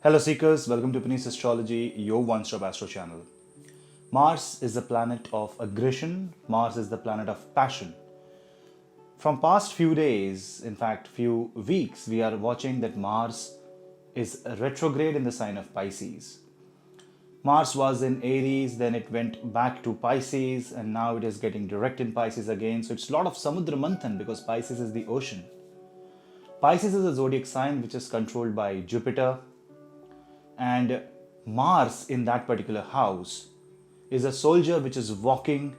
Hello seekers, welcome to Punneit Astrology, your one-stop astro channel. Mars is the planet of aggression. Mars is the planet of passion. From past few days, in fact few weeks, we are watching that Mars is retrograde in the sign of Pisces. Mars was in Aries, then it went back to Pisces, and now it is getting direct in Pisces again. So it's a lot of Samudra Manthan because Pisces is the ocean. Pisces is a zodiac sign which is controlled by Jupiter, and Mars in that particular house is a soldier which is walking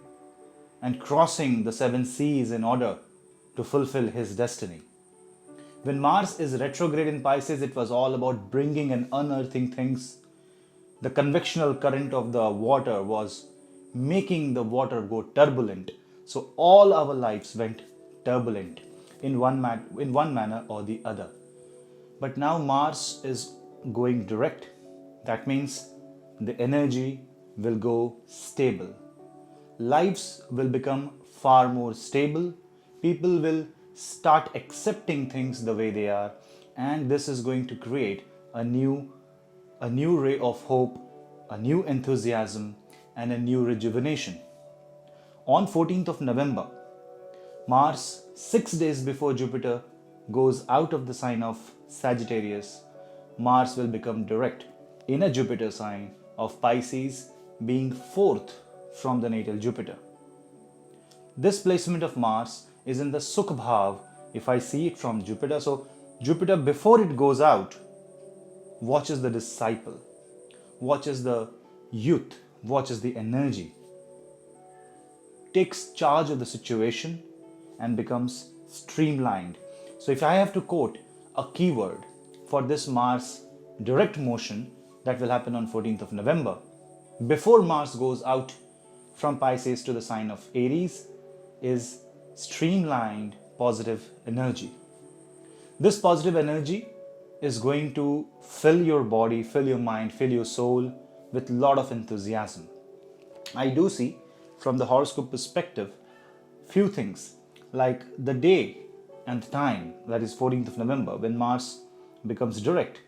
and crossing the seven seas in order to fulfill his destiny. When Mars is retrograde in Pisces, it was all about bringing and unearthing things. The convectional current of the water was making the water go turbulent. So all our lives went turbulent in one manner or the other. But now Mars is going direct. That means the energy will go stable. Lives will become far more stable. People will start accepting things the way they are, and this is going to create a new ray of hope, a new enthusiasm, and a new rejuvenation. On 14th of November, Mars, 6 days before Jupiter goes out of the sign of Sagittarius, Mars will become direct in a Jupiter sign of Pisces, being fourth from the natal Jupiter. This placement of Mars is in the Sukha Bhav if I see it from Jupiter. So Jupiter, before it goes out, watches the disciple, watches the youth, watches the energy, takes charge of the situation and becomes streamlined. So if I have to quote a keyword for this Mars direct motion that will happen on 14th of November, before Mars goes out from Pisces to the sign of Aries, is streamlined positive energy. This positive energy is going to fill your body, fill your mind, fill your soul with a lot of enthusiasm. I do see from the horoscope perspective few things like the day and the time, that is 14th of November, when Mars becomes direct.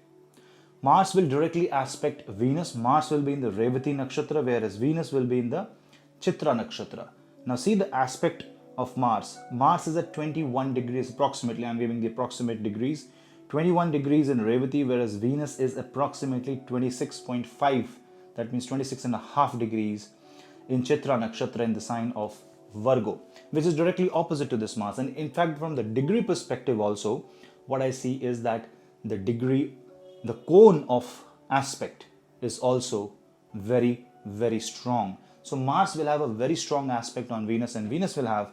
Mars will directly aspect Venus. Mars will be in the Revati Nakshatra, whereas Venus will be in the Chitra Nakshatra. Now see the aspect of Mars. Mars is at 21 degrees approximately. I am giving the approximate degrees. 21 degrees in Revati, whereas Venus is approximately 26.5. That means 26.5 degrees in Chitra Nakshatra in the sign of Virgo, which is directly opposite to this Mars. And in fact, from the degree perspective also, what I see is that the cone of aspect is also very, very strong. So Mars will have a very strong aspect on Venus, and Venus will have,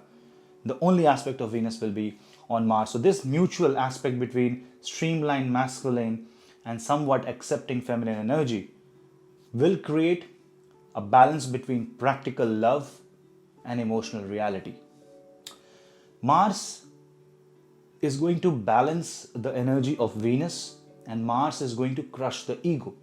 the only aspect of Venus will be on Mars. So this mutual aspect between streamlined masculine and somewhat accepting feminine energy will create a balance between practical love and emotional reality. Mars is going to balance the energy of Venus, and Mars is going to crush the ego.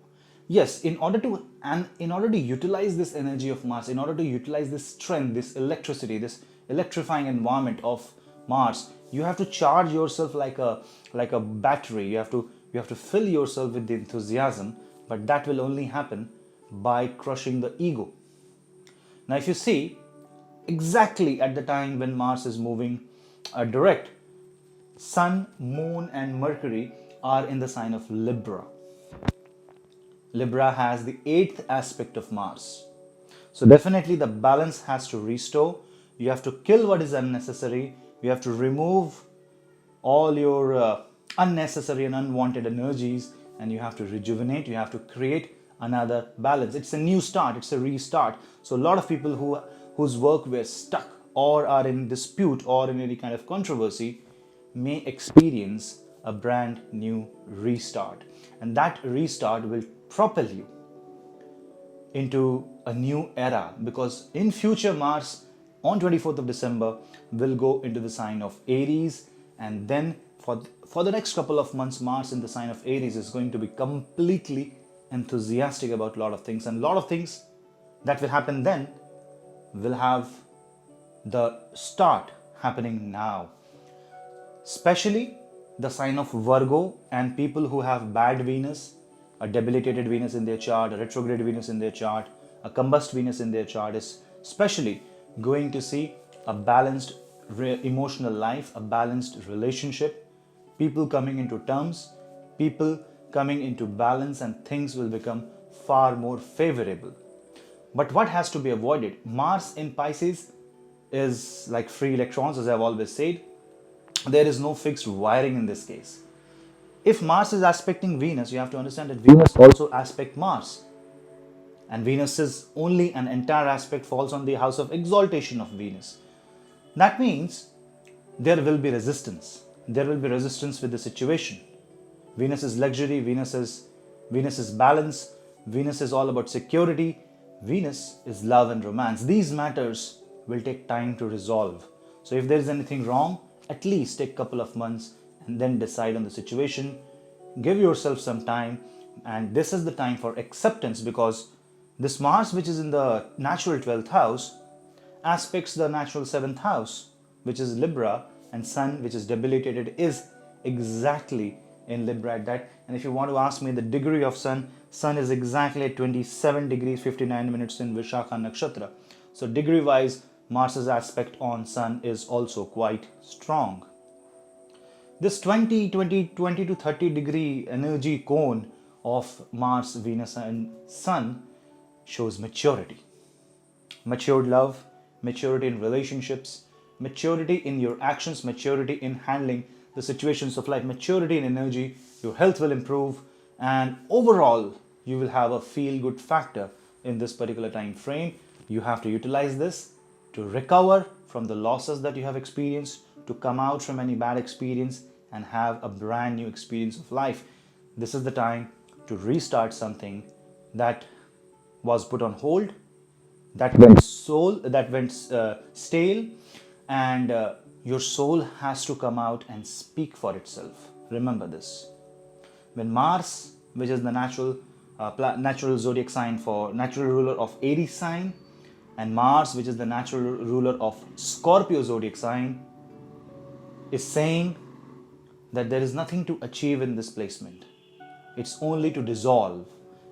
Yes, in order to utilize this energy of Mars, in order to utilize this strength, this electricity, this electrifying environment of Mars, you have to charge yourself like a battery. You have to fill yourself with the enthusiasm, but that will only happen by crushing the ego. Now if you see, exactly at the time when Mars is moving direct, Sun, Moon and Mercury are in the sign of Libra. Libra has the 8th aspect of Mars. So definitely the balance has to restore. You have to kill what is unnecessary. You have to remove all your unnecessary and unwanted energies, and you have to rejuvenate. You have to create another balance. It's a new start. It's a restart. So a lot of people whose work were stuck or are in dispute or in any kind of controversy may experience a brand new restart, and that restart will propel you into a new era, because in future Mars on 24th of December will go into the sign of Aries, and then for the next couple of months Mars in the sign of Aries is going to be completely enthusiastic about a lot of things, and a lot of things that will happen then will have the start happening now. Especially the sign of Virgo and people who have bad Venus, a debilitated Venus in their chart, a retrograde Venus in their chart, a combust Venus in their chart is especially going to see a balanced emotional life, a balanced relationship, people coming into terms, people coming into balance, and things will become far more favorable. But what has to be avoided? Mars in Pisces is like free electrons, as I've always said. There is no fixed wiring in this case. If Mars is aspecting Venus, you have to understand that Venus also aspect Mars. And Venus's only an entire aspect falls on the house of exaltation of Venus. That means there will be resistance. There will be resistance with the situation. Venus is luxury, Venus is balance, Venus is all about security, Venus is love and romance. These matters will take time to resolve. So if there is anything wrong, at least take a couple of months and then decide on the situation. Give yourself some time, and this is the time for acceptance, because this Mars, which is in the natural 12th house, aspects the natural 7th house, which is Libra, and Sun, which is debilitated, is exactly in Libra at that. And if you want to ask me the degree of Sun is exactly at 27 degrees 59 minutes in Vishakha Nakshatra. So degree wise, Mars's aspect on Sun is also quite strong. This 20 to 30 degree energy cone of Mars, Venus and Sun shows maturity. Matured love, maturity in relationships, maturity in your actions, maturity in handling the situations of life, maturity in energy. Your health will improve, and overall you will have a feel-good factor in this particular time frame. You have to utilize this to recover from the losses that you have experienced, to come out from any bad experience and have a brand new experience of life. This is the time to restart something that was put on hold, that went stale, and your soul has to come out and speak for itself. Remember this. When Mars, which is the natural zodiac sign for natural ruler of Aries sign, and Mars, which is the natural ruler of Scorpio zodiac sign, is saying that there is nothing to achieve in this placement. It's only to dissolve.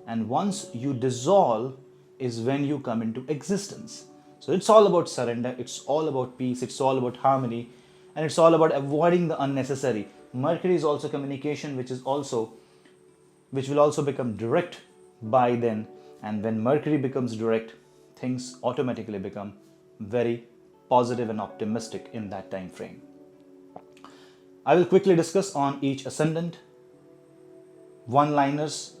And once you dissolve is when you come into existence. So it's all about surrender, it's all about peace, it's all about harmony, and it's all about avoiding the unnecessary. Mercury is also communication, which will also become direct by then. And when Mercury becomes direct, things automatically become very positive and optimistic in that time frame. I will quickly discuss on each ascendant, one-liners.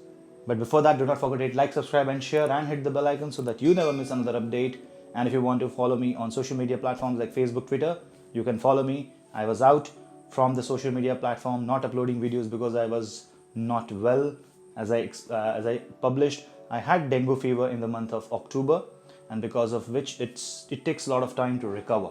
But before that, do not forget to hit like, subscribe and share, and hit the bell icon so that you never miss another update. And if you want to follow me on social media platforms like Facebook, Twitter, you can follow me. I was out from the social media platform, not uploading videos because I was not well. As I published, I had dengue fever in the month of October, and because of which it takes a lot of time to recover.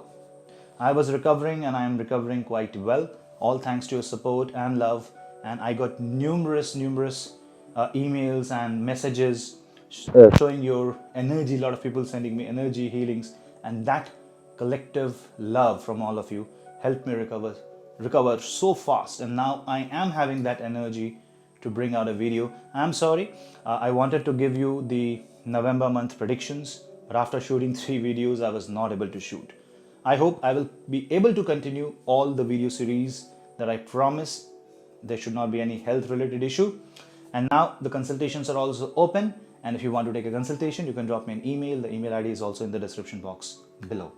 I was recovering, and I am recovering quite well, all thanks to your support and love. And I got numerous emails and messages showing your energy. A lot of people sending me energy healings, and that collective love from all of you helped me recover so fast. And now I am having that energy to bring out a video. I'm sorry, I wanted to give you the November month predictions, but after shooting 3 videos, I was not able to shoot. I hope I will be able to continue all the video series that I promised. There should not be any health related issue. And now the consultations are also open, and if you want to take a consultation, you can drop me an email. The email ID is also in the description box below.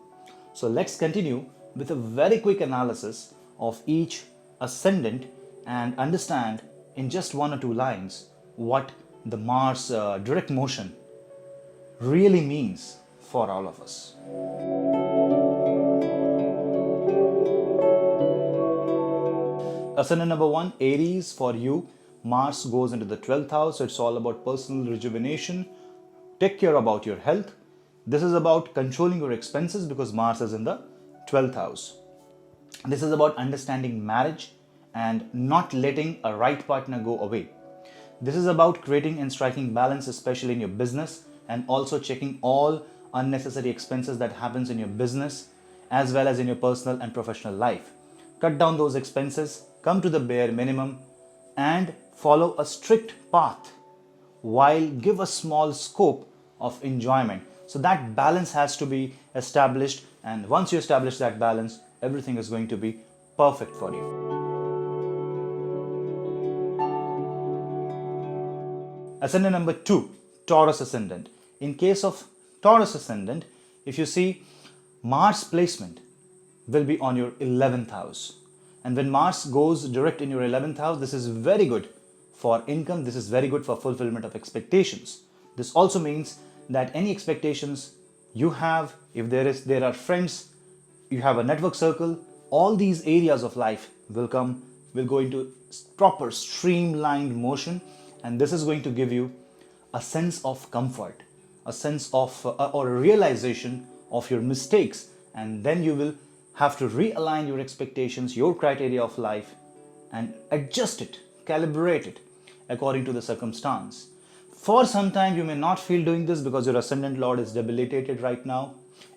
So let's continue with a very quick analysis of each ascendant and understand in just 1 or 2 lines what the Mars direct motion really means for all of us. Ascendant number 1, Aries. For you, Mars goes into the 12th house, so it's all about personal rejuvenation. Take care about your health. This is about controlling your expenses because Mars is in the 12th house. This is about understanding marriage and not letting a right partner go away. This is about creating and striking balance, especially in your business, and also checking all unnecessary expenses that happens in your business as well as in your personal and professional life. Cut down those expenses, come to the bare minimum, and follow a strict path while give a small scope of enjoyment. So that balance has to be established, and once you establish that balance, everything is going to be perfect for you. Ascendant number 2, Taurus ascendant. In case of Taurus ascendant, if you see, Mars placement will be on your 11th house. And when Mars goes direct in your 11th house, this is very good for income. This is very good for fulfillment of expectations. This also means that any expectations you have, if there are friends, you have a network circle, all these areas of life will go into proper streamlined motion, and this is going to give you a sense of comfort, a sense of or a realization of your mistakes, and then you will have to realign your expectations, your criteria of life, and adjust it, calibrate it according to the circumstance. For some time you may not feel doing this because your ascendant lord is debilitated right now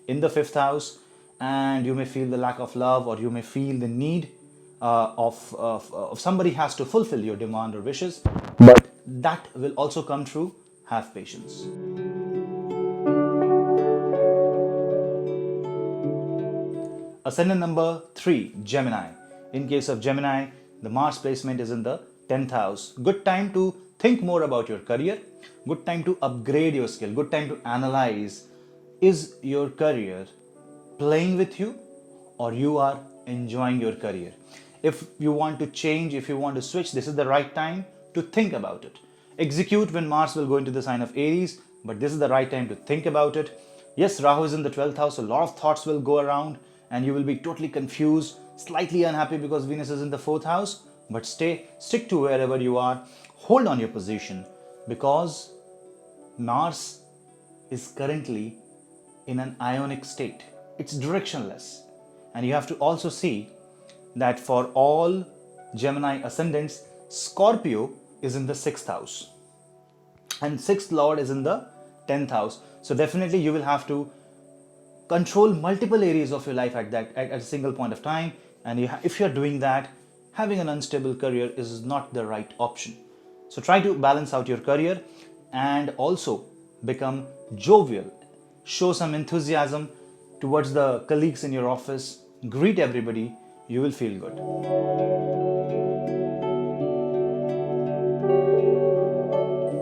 in the 5th house, and you may feel the lack of love, or you may feel the need of somebody has to fulfill your demand or wishes, but that will also come true. Have patience. Ascendant number 3, Gemini. In case of Gemini, the Mars placement is in the 10th house. Good time to think more about your career, good time to upgrade your skill, good time to analyze, is your career playing with you or you are enjoying your career? If you want to change, if you want to switch, this is the right time to think about it. Execute when Mars will go into the sign of Aries, but this is the right time to think about it. Yes, Rahu is in the 12th house, so a lot of thoughts will go around and you will be totally confused, slightly unhappy because Venus is in the 4th house, but stick to wherever you are, hold on your position, because Mars is currently in an ionic state. It's directionless. And you have to also see that for all Gemini ascendants, Scorpio is in the 6th house and 6th lord is in the 10th house. So definitely you will have to control multiple areas of your life at a single point of time, and if you're doing that, having an unstable career is not the right option. So try to balance out your career and also become jovial, show some enthusiasm towards the colleagues in your office, greet everybody, you will feel good.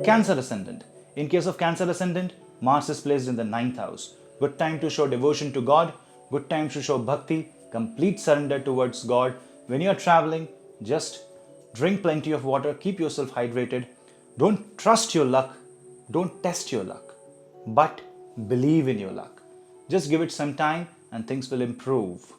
Cancer ascendant. In case of Cancer ascendant, Mars is placed in the 9th house. Good time to show devotion to God, good time to show bhakti, complete surrender towards God. When you are traveling, just drink plenty of water, keep yourself hydrated. Don't trust your luck, don't test your luck, but believe in your luck. Just give it some time and things will improve.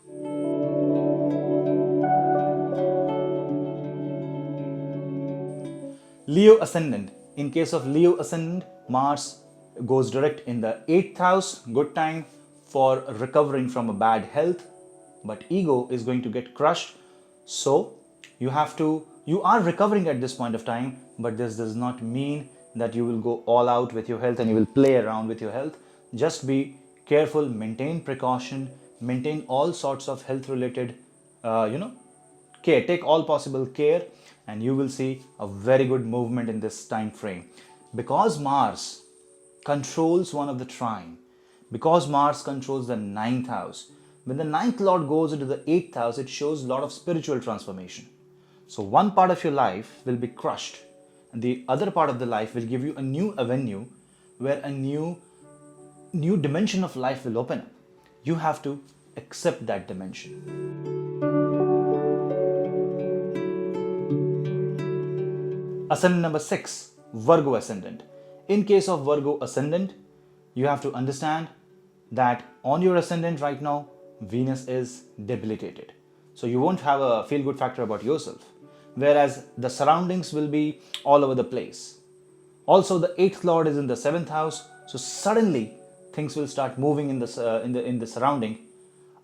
Leo ascendant. In case of Leo ascendant, Mars goes direct in the 8th house. Good time for recovering from a bad health, but ego is going to get crushed. So you are recovering at this point of time, but this does not mean that you will go all out with your health and you will play around with your health. Just be careful, maintain precaution, maintain all sorts of health related care, take all possible care, and you will see a very good movement in this time frame. Because Mars controls one of the trine, because Mars controls the 9th house, when the 9th lord goes into the 8th house, it shows a lot of spiritual transformation. So one part of your life will be crushed and the other part of the life will give you a new avenue where a new dimension of life will open up. You have to accept that dimension. Ascendant number 6, Virgo ascendant. In case of Virgo ascendant, you have to understand that on your ascendant right now, Venus is debilitated. So you won't have a feel-good factor about yourself, whereas the surroundings will be all over the place. Also, the 8th lord is in the 7th house, so suddenly things will start moving in the surrounding.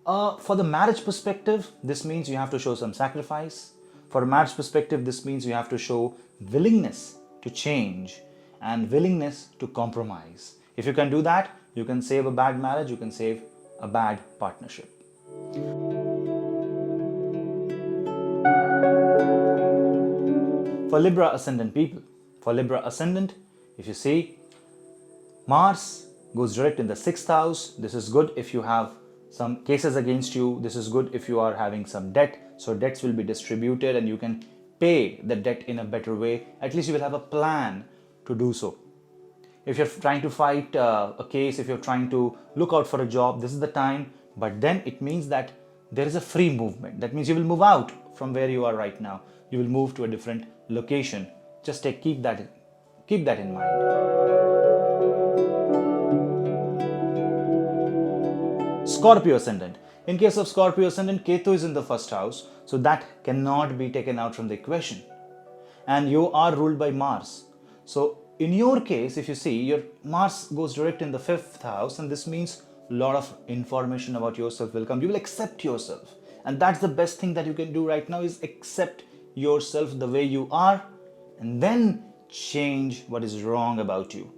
For the marriage perspective, this means you have to show some sacrifice. For a marriage perspective, this means you have to show willingness to change and willingness to compromise. If you can do that, you can save a bad marriage, you can save a bad partnership. For Libra ascendant people, for Libra ascendant, If you see, Mars goes direct in the 6th house. This is good if you have some cases against you. This is good if you are having some debt. So debts will be distributed and you can pay the debt in a better way. At least you will have a plan to do so. If you're trying to fight a case, if you're trying to look out for a job, this is the time. But then it means that there is a free movement. That means you will move out from where you are right now. You will move to a different location. Just keep that in mind. Scorpio ascendant. In case of Scorpio ascendant, Ketu is in the 1st house, so that cannot be taken out from the equation. And you are ruled by Mars. So in your case, if you see, your Mars goes direct in the 5th house, and this means a lot of information about yourself will come. You will accept yourself. And that's the best thing that you can do right now, is accept yourself the way you are and then change what is wrong about you.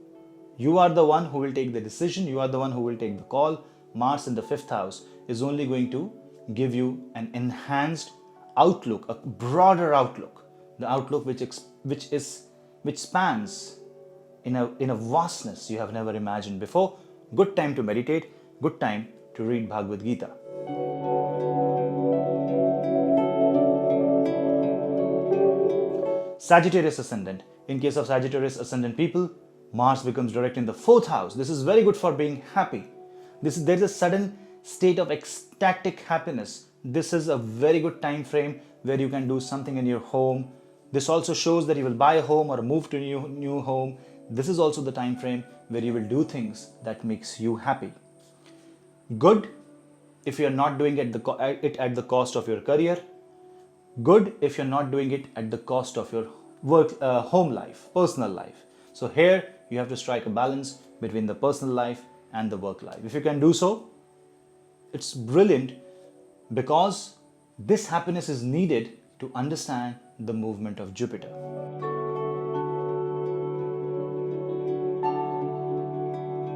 You are the one who will take the decision. You are the one who will take the call. Mars in the 5th house is only going to give you an enhanced outlook, a broader outlook, the outlook which spans in a vastness you have never imagined before. Good time to meditate, good time to read Bhagavad Gita. Sagittarius ascendant. In case of Sagittarius ascendant people, Mars becomes direct in the 4th house. This is very good for being happy. There is a sudden state of ecstatic happiness. This is a very good time frame where you can do something in your home. This also shows that you will buy a home or move to a new home. This is also the time frame where you will do things that makes you happy. Good if you are not doing it at the cost of your career. Good if you're not doing it at the cost of your work, home life, personal life. So here you have to strike a balance between the personal life and the work life. If you can do so, it's brilliant, because this happiness is needed to understand the movement of Jupiter.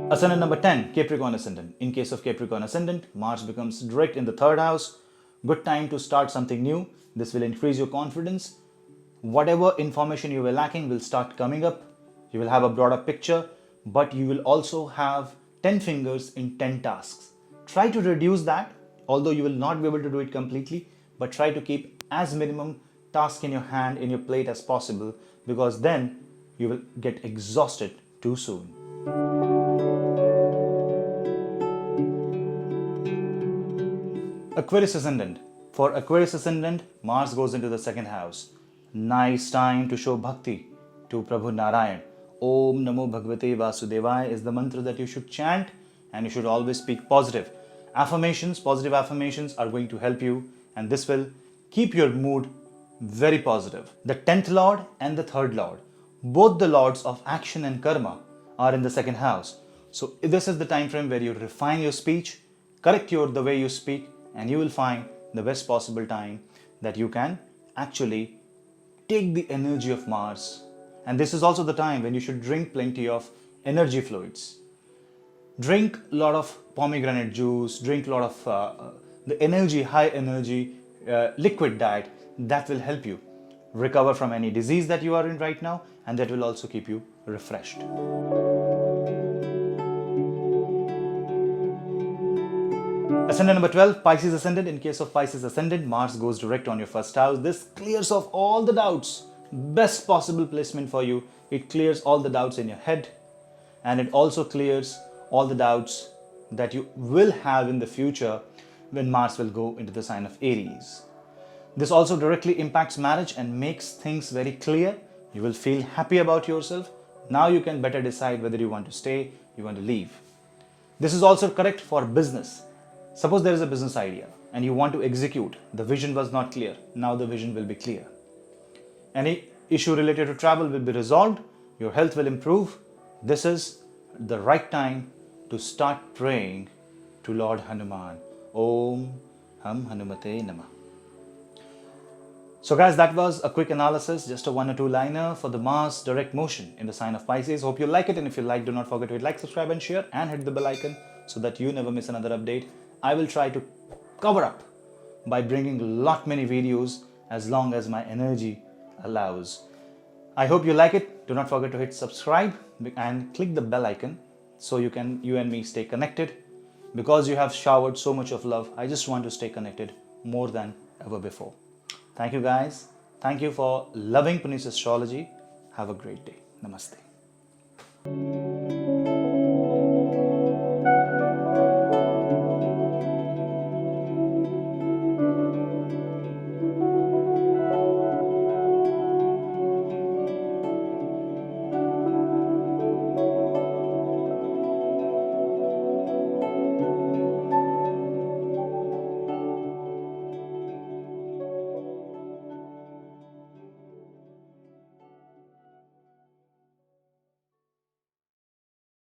Ascendant number 10, Capricorn ascendant. In case of Capricorn ascendant, Mars becomes direct in the 3rd house. Good time to start something new. This will increase your confidence. Whatever information you were lacking will start coming up. You will have a broader picture, but you will also have 10 fingers in 10 tasks. Try to reduce that, although you will not be able to do it completely, but try to keep as minimum task in your hand, in your plate as possible, because then you will get exhausted too soon. Aquarius ascendant. For Aquarius ascendant, Mars goes into the 2nd house. Nice time to show bhakti to Prabhu Narayan. Om Namo Bhagavate Vasudevaya is the mantra that you should chant, and you should always speak positive. Positive affirmations are going to help you, and this will keep your mood very positive. The 10th Lord and the 3rd Lord, both the lords of action and karma, are in the 2nd house. So this is the time frame where you refine your speech, correct the way you speak, and you will find the best possible time that you can actually take the energy of Mars. And this is also the time when you should drink plenty of energy fluids. Drink a lot of pomegranate juice, drink a lot of high energy liquid diet. That will help you recover from any disease that you are in right now, and that will also keep you refreshed. Ascendant number 12, Pisces ascendant. In case of Pisces ascendant, Mars goes direct on your 1st house. This clears off all the doubts. Best possible placement for you. It clears all the doubts in your head, and it also clears all the doubts that you will have in the future when Mars will go into the sign of Aries. This also directly impacts marriage and makes things very clear. You will feel happy about yourself. Now you can better decide whether you want to stay, you want to leave. This is also correct for business. Suppose there is a business idea and you want to execute. The vision was not clear. Now the vision will be clear. Any issue related to travel will be resolved. Your health will improve. This is the right time to start praying to Lord Hanuman. Om Ham Hanumate Namah. So guys, that was a quick analysis, just a 1 or 2 liner for the Mars direct motion in the sign of Pisces. Hope you like it, and if you like, do not forget to hit like, subscribe and share, and hit the bell icon so that you never miss another update. I will try to cover up by bringing lot many videos as long as my energy allows. I hope you like it. Do not forget to hit subscribe and click the bell icon so you and me stay connected. Because you have showered so much of love, I just want to stay connected more than ever before. Thank you guys. Thank you for loving Punneits Astrology. Have a great day. Namaste.